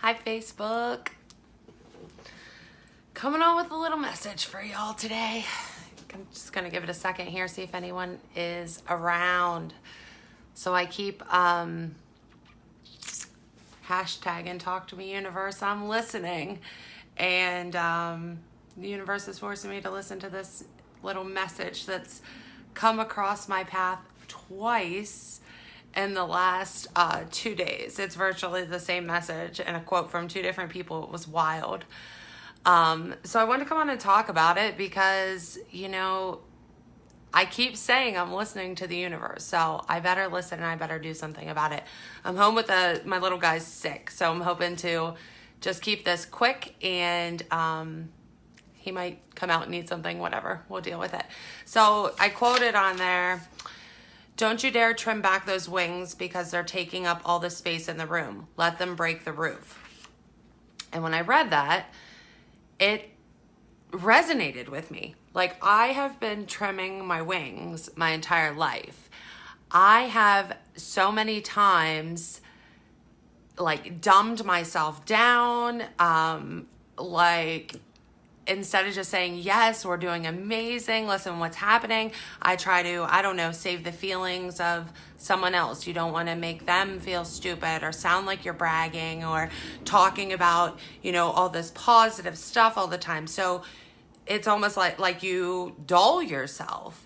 Hi, Facebook. Coming on with a little message for y'all today. I'm just going to give it a second here, see if anyone is around. So I keep hashtagging Talk to Me Universe. I'm listening. And the universe is forcing me to listen to this little message that's come across my path twice in the last 2 days. It's virtually the same message and a quote from two different people. It was wild. So I wanted to come on and talk about it because, I keep saying I'm listening to the universe. So I better listen and I better do something about it. I'm home with my little guy's sick. So I'm hoping to just keep this quick and he might come out and need something, whatever. We'll deal with it. So I quoted on there, "Don't you dare trim back those wings because they're taking up all the space in the room. Let them break the roof." And when I read that, it resonated with me. Like, I have been trimming my wings my entire life. I have so many times dumbed myself down, instead of just saying, yes, we're doing amazing, listen what's happening, I try to, save the feelings of someone else. You don't want to make them feel stupid or sound like you're bragging or talking about, all this positive stuff all the time. So it's almost like you dull yourself.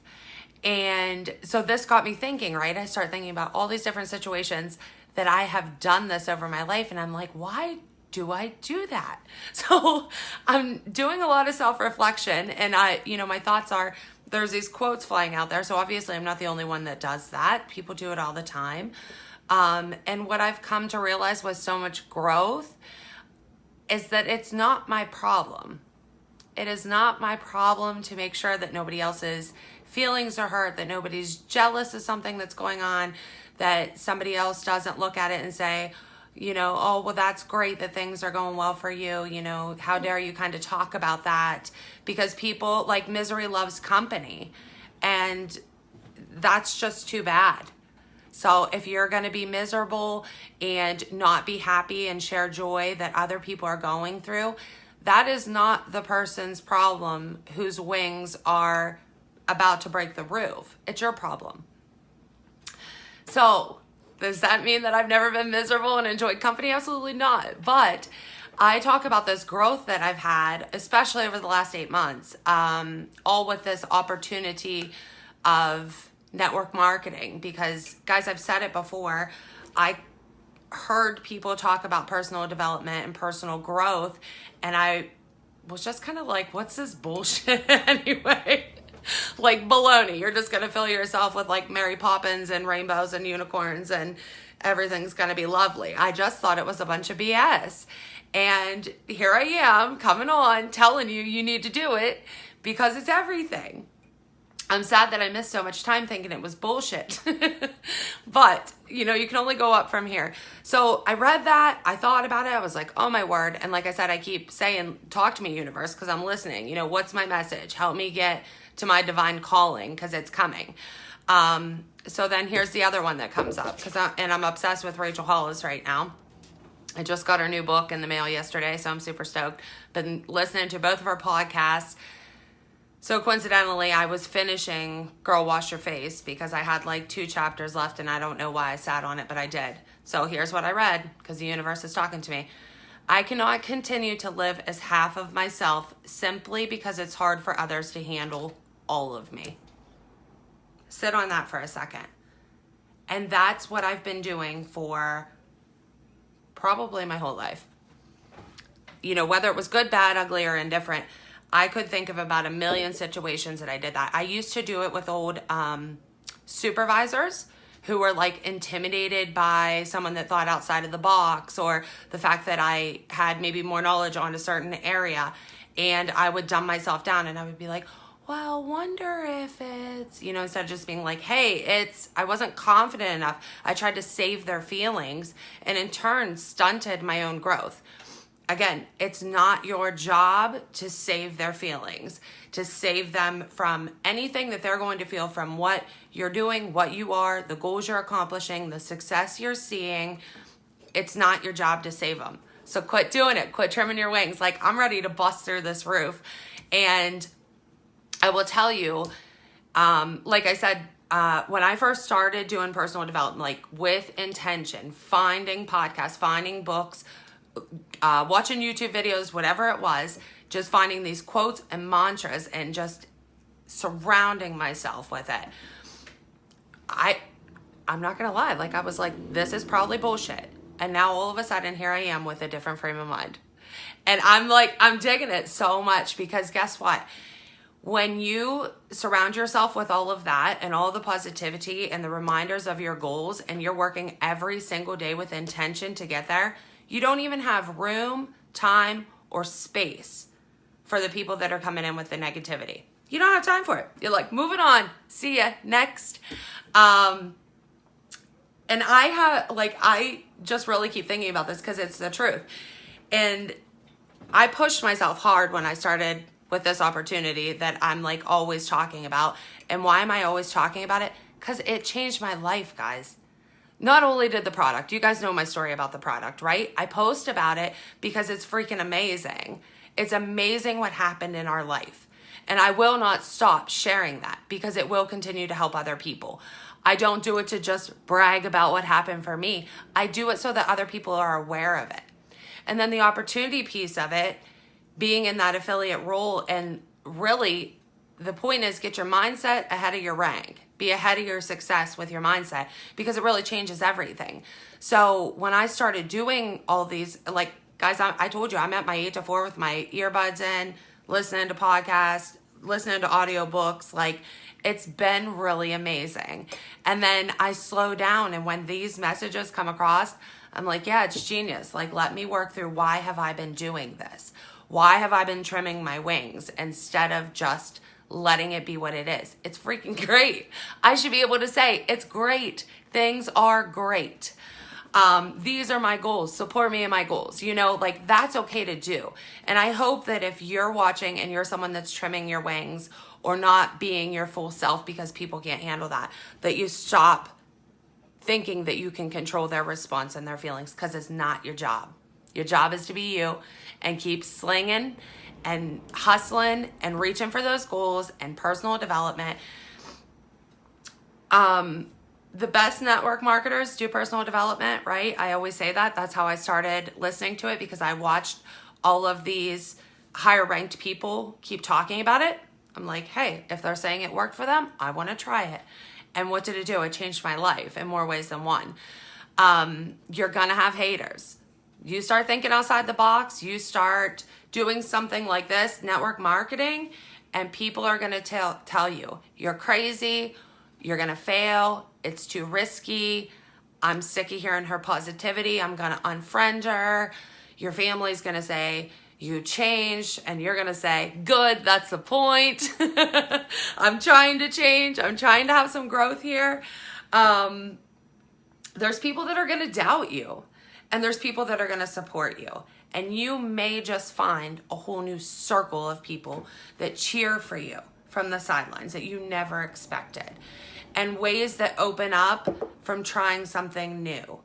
And so this got me thinking, right? I start thinking about all these different situations that I have done this over my life. And I'm like, why do I do that? So I'm doing a lot of self-reflection, and my thoughts are, there's these quotes flying out there. So obviously I'm not the only one that does that. People do it all the time. And what I've come to realize with so much growth is that it's not my problem. It is not my problem to make sure that nobody else's feelings are hurt, that nobody's jealous of something that's going on, that somebody else doesn't look at it and say, oh, well, that's great that things are going well for you. How dare you kind of talk about that? Because people, misery loves company. And that's just too bad. So if you're going to be miserable and not be happy and share joy that other people are going through, that is not the person's problem whose wings are about to break the roof. It's your problem. So does that mean that I've never been miserable and enjoyed company? Absolutely not. But I talk about this growth that I've had, especially over the last 8 months, all with this opportunity of network marketing. Because, guys, I've said it before, I heard people talk about personal development and personal growth, and I was just kind of like, what's this bullshit anyway? Baloney. You're just going to fill yourself with Mary Poppins and rainbows and unicorns and everything's going to be lovely. I just thought it was a bunch of BS. And here I am coming on telling you need to do it because it's everything. I'm sad that I missed so much time thinking it was bullshit. But, you can only go up from here. So I read that. I thought about it. I was like, oh my word. And like I said, I keep saying, talk to me, universe, because I'm listening. What's my message? Help me get to my divine calling because it's coming. So then here's the other one that comes up and I'm obsessed with Rachel Hollis right now. I just got her new book in the mail yesterday, so I'm super stoked. Been listening to both of her podcasts. So coincidentally, I was finishing Girl Wash Your Face because I had 2 chapters left and I don't know why I sat on it, but I did. So here's what I read because the universe is talking to me. "I cannot continue to live as half of myself simply because it's hard for others to handle all of me." Sit on that for a second. And that's what I've been doing for probably my whole life. Whether it was good, bad, ugly, or indifferent, I could think of about a million situations that I did that. I used to do it with old supervisors who were intimidated by someone that thought outside of the box or the fact that I had maybe more knowledge on a certain area. And I would dumb myself down and I would be like, well, wonder if it's, instead of just being like, hey, I wasn't confident enough. I tried to save their feelings and in turn stunted my own growth. Again, it's not your job to save their feelings, to save them from anything that they're going to feel from what you're doing, what you are, the goals you're accomplishing, the success you're seeing. It's not your job to save them. So quit doing it. Quit trimming your wings. Like, I'm ready to bust through this roof. And I will tell you, like I said, when I first started doing personal development, like with intention, finding podcasts, finding books, watching YouTube videos, whatever it was, just finding these quotes and mantras and just surrounding myself with it. I'm not gonna lie, like I was like, this is probably bullshit. And now all of a sudden here I am with a different frame of mind. And I'm digging it so much, because guess what? When you surround yourself with all of that and all the positivity and the reminders of your goals, and you're working every single day with intention to get there, you don't even have room, time, or space for the people that are coming in with the negativity. You don't have time for it. You're like, moving on. See ya. Next. And I just really keep thinking about this because it's the truth. And I pushed myself hard when I started with this opportunity that I'm like always talking about. And why am I always talking about it? Because it changed my life, guys. Not only did the product, you guys know my story about the product, right? I post about it because it's freaking amazing. It's amazing what happened in our life. And I will not stop sharing that because it will continue to help other people. I don't do it to just brag about what happened for me. I do it so that other people are aware of it. And then the opportunity piece of it, being in that affiliate role, and really the point is get your mindset ahead of your rank. Be ahead of your success with your mindset, because it really changes everything. So when I started doing all these, like, guys, I told you I'm at my 8 to 4 with my earbuds in, listening to podcasts, listening to audiobooks. Like, it's been really amazing. And then I slow down, and when these messages come across, I'm like, yeah, it's genius. Like, let me work through, why have I been doing this? Why have I been trimming my wings instead of just letting it be what it is? It's freaking great. I should be able to say it's great. Things are great. These are my goals. Support me in my goals. You know, like, that's okay to do. And I hope that if you're watching and you're someone that's trimming your wings or not being your full self because people can't handle that, that you stop thinking that you can control their response and their feelings, because it's not your job. Your job is to be you and keep slinging and hustling and reaching for those goals and personal development. The best network marketers do personal development, right? I always say that. That's how I started listening to it, because I watched all of these higher ranked people keep talking about it. I'm like, hey, if they're saying it worked for them, I want to try it. And what did it do? It changed my life in more ways than one. You're going to have haters. You start thinking outside the box, you start doing something like this, network marketing, and people are going to tell you, you're crazy, you're going to fail, it's too risky, I'm sick of hearing her positivity, I'm going to unfriend her. Your family's going to say, you changed, and you're going to say, good, that's the point. I'm trying to change, I'm trying to have some growth here. There's people that are going to doubt you. And there's people that are going to support you. And you may just find a whole new circle of people that cheer for you from the sidelines that you never expected. And ways that open up from trying something new.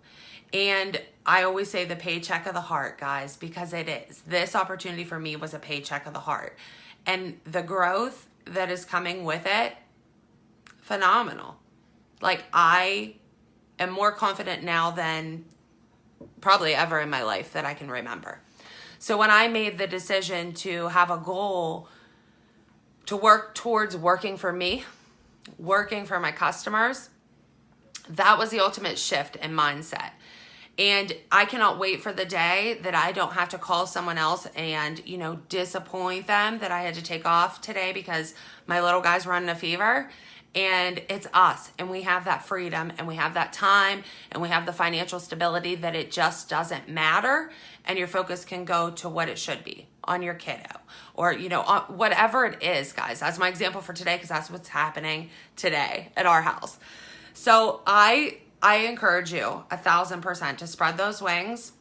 And I always say the paycheck of the heart, guys, because it is. This opportunity for me was a paycheck of the heart. And the growth that is coming with it, phenomenal. Like, I am more confident now than probably ever in my life that I can remember. So when I made the decision to have a goal to work towards working for me, working for my customers, that was the ultimate shift in mindset. And I cannot wait for the day that I don't have to call someone else and, you know, disappoint them that I had to take off today because my little guy's running a fever. And it's us, and we have that freedom, and we have that time, and we have the financial stability that it just doesn't matter, and your focus can go to what it should be, on your kiddo, or, you know, on whatever it is, guys. That's my example for today, because that's what's happening today at our house. So I encourage you 1,000% to spread those wings.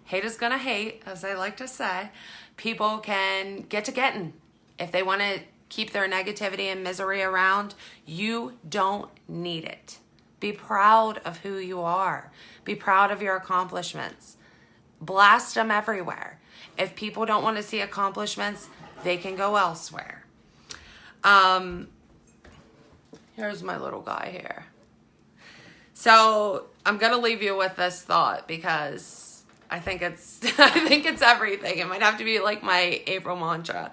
Hate is gonna hate, as I like to say. People can get to getting if they want to keep their negativity and misery around. You don't need it. Be proud of who you are. Be proud of your accomplishments. Blast them everywhere. If people don't want to see accomplishments, they can go elsewhere. Here's my little guy here. So I'm going to leave you with this thought because I think it's everything. It might have to be like my April mantra.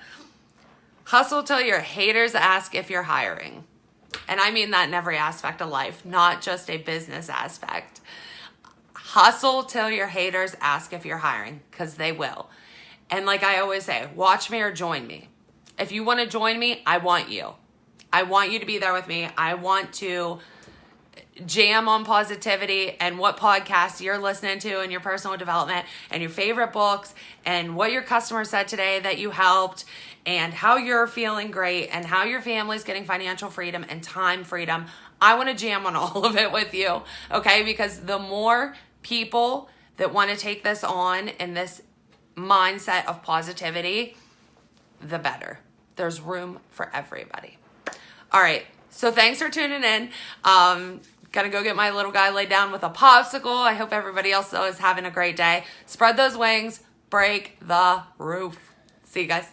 Hustle till your haters ask if you're hiring. And I mean that in every aspect of life, not just a business aspect. Hustle till your haters ask if you're hiring, because they will. And like I always say, watch me or join me. If you want to join me, I want you. I want you to be there with me. I want to jam on positivity and what podcasts you're listening to and your personal development and your favorite books and what your customer said today that you helped and how you're feeling great and how your family's getting financial freedom and time freedom. I want to jam on all of it with you, okay? Because the more people that want to take this on in this mindset of positivity, the better. There's room for everybody. All right. So thanks for tuning in. Gotta go get my little guy laid down with a popsicle. I hope everybody else though is having a great day. Spread those wings, break the roof. See you guys.